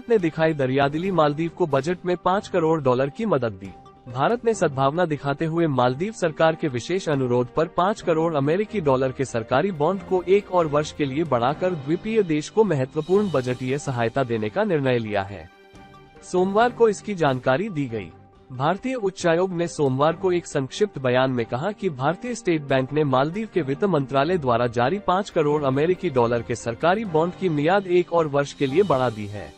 भारत ने दिखाई दरियादिली, मालदीव को बजट में $5 करोड़ की मदद दी। भारत ने सद्भावना दिखाते हुए मालदीव सरकार के विशेष अनुरोध पर $5 करोड़ के सरकारी बॉन्ड को 1 और वर्ष के लिए बढ़ाकर द्वीपीय देश को महत्वपूर्ण बजटीय सहायता देने का निर्णय लिया है। सोमवार को इसकी जानकारी दी गई। भारतीय उच्चायोग ने सोमवार को एक संक्षिप्त बयान में कहा कि भारतीय स्टेट बैंक ने मालदीव के वित्त मंत्रालय द्वारा जारी $5 करोड़ के सरकारी बॉन्ड की मियाद 1 और वर्ष के लिए बढ़ा दी है।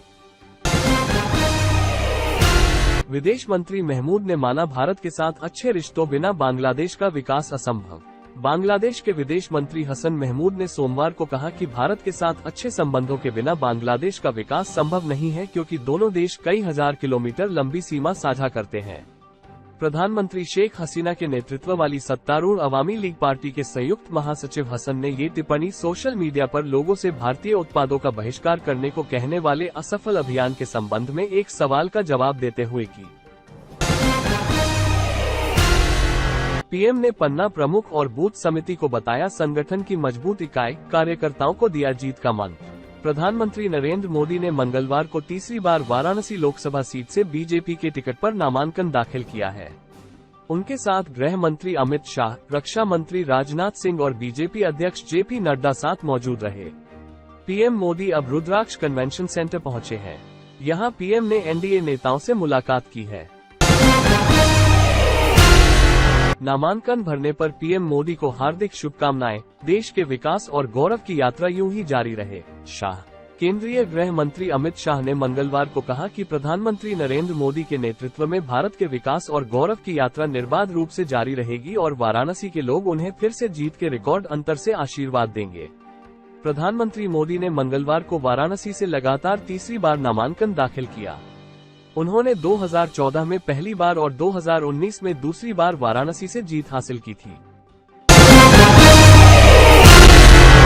विदेश मंत्री महमूद ने माना, भारत के साथ अच्छे रिश्तों बिना बांग्लादेश का विकास असंभव। बांग्लादेश के विदेश मंत्री हसन महमूद ने सोमवार को कहा कि भारत के साथ अच्छे संबंधों के बिना बांग्लादेश का विकास संभव नहीं है, क्योंकि दोनों देश कई हजार किलोमीटर लंबी सीमा साझा करते हैं। प्रधानमंत्री शेख हसीना के नेतृत्व वाली सत्तारूढ़ अवामी लीग पार्टी के संयुक्त महासचिव हसन ने ये टिप्पणी सोशल मीडिया पर लोगों से भारतीय उत्पादों का बहिष्कार करने को कहने वाले असफल अभियान के संबंध में एक सवाल का जवाब देते हुए की। पीएम ने पन्ना प्रमुख और बूथ समिति को बताया संगठन की मजबूत इकाई, कार्यकर्ताओं को दिया जीत का मंत्र। प्रधानमंत्री नरेंद्र मोदी ने मंगलवार को तीसरी बार वाराणसी लोकसभा सीट से बीजेपी के टिकट पर नामांकन दाखिल किया है। उनके साथ गृह मंत्री अमित शाह, रक्षा मंत्री राजनाथ सिंह और बीजेपी अध्यक्ष जेपी नड्डा साथ मौजूद रहे। पीएम मोदी अब रुद्राक्ष कन्वेंशन सेंटर पहुंचे हैं। यहां पीएम ने एनडीए नेताओं से मुलाकात की है। नामांकन भरने पर पीएम मोदी को हार्दिक शुभकामनाएं। देश के विकास और गौरव की यात्रा यूं ही जारी रहे। शाह। केंद्रीय गृह मंत्री अमित शाह ने मंगलवार को कहा कि प्रधानमंत्री नरेंद्र मोदी के नेतृत्व में भारत के विकास और गौरव की यात्रा निर्बाध रूप से जारी रहेगी और वाराणसी के लोग उन्हें फिर से जीत के रिकॉर्ड अंतर से आशीर्वाद देंगे। प्रधानमंत्री मोदी ने मंगलवार को वाराणसी से लगातार तीसरी बार नामांकन दाखिल किया। उन्होंने 2014 में पहली बार और 2019 में दूसरी बार वाराणसी से जीत हासिल की थी।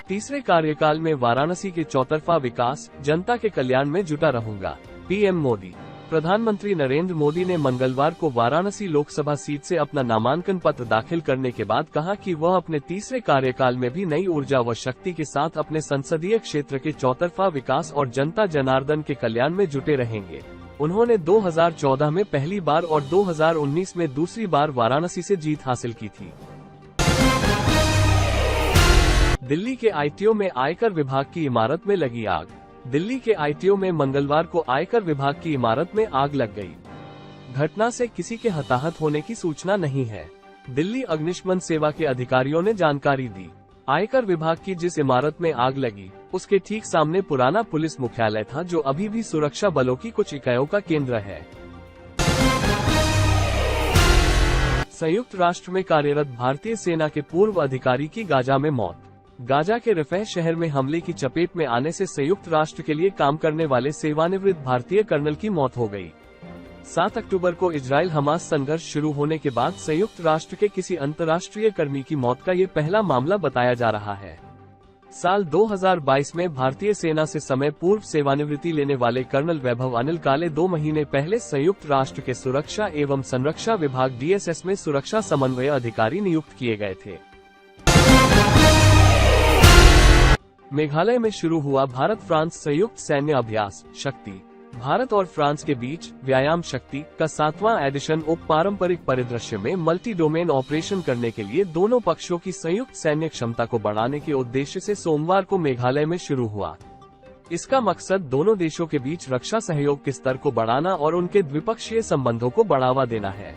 तीसरे कार्यकाल में वाराणसी के चौतरफा विकास, जनता के कल्याण में जुटा रहूंगा। पीएम मोदी। प्रधानमंत्री नरेंद्र मोदी ने मंगलवार को वाराणसी लोकसभा सीट से अपना नामांकन पत्र दाखिल करने के बाद कहा कि वह अपने तीसरे कार्यकाल में भी नई ऊर्जा व शक्ति के साथ अपने संसदीय क्षेत्र के चौतरफा विकास और जनता जनार्दन के कल्याण में जुटे रहेंगे। उन्होंने 2014 में पहली बार और 2019 में दूसरी बार वाराणसी से जीत हासिल की थी। दिल्ली के आईटीओ में आयकर विभाग की इमारत में लगी आग। दिल्ली के आईटीओ में मंगलवार को आयकर विभाग की इमारत में आग लग गई। घटना से किसी के हताहत होने की सूचना नहीं है। दिल्ली अग्निशमन सेवा के अधिकारियों ने जानकारी दी। आयकर विभाग की जिस इमारत में आग लगी, उसके ठीक सामने पुराना पुलिस मुख्यालय था, जो अभी भी सुरक्षा बलों की कुछ इकाइयों का केंद्र है। संयुक्त राष्ट्र में कार्यरत भारतीय सेना के पूर्व अधिकारी की गाजा में मौत। गाजा के रफह शहर में हमले की चपेट में आने से संयुक्त राष्ट्र के लिए काम करने वाले सेवानिवृत्त भारतीय कर्नल की मौत हो गई। 7 अक्टूबर को इजराइल हमास संघर्ष शुरू होने के बाद संयुक्त राष्ट्र के किसी अंतर्राष्ट्रीय कर्मी की मौत का ये पहला मामला बताया जा रहा है। साल 2022 में भारतीय सेना से समय पूर्व सेवानिवृत्ति लेने वाले कर्नल वैभव अनिल काले 2 महीने पहले संयुक्त राष्ट्र के सुरक्षा एवं संरक्षा विभाग DSS में सुरक्षा समन्वय अधिकारी नियुक्त किए गए थे। मेघालय में शुरू हुआ भारत फ्रांस संयुक्त सैन्य अभ्यास शक्ति। भारत और फ्रांस के बीच व्यायाम शक्ति का 7वां एडिशन पारंपरिक परिदृश्य में मल्टी डोमेन ऑपरेशन करने के लिए दोनों पक्षों की संयुक्त सैन्य क्षमता को बढ़ाने के उद्देश्य से सोमवार को मेघालय में शुरू हुआ। इसका मकसद दोनों देशों के बीच रक्षा सहयोग के स्तर को बढ़ाना और उनके द्विपक्षीय संबंधों को बढ़ावा देना है।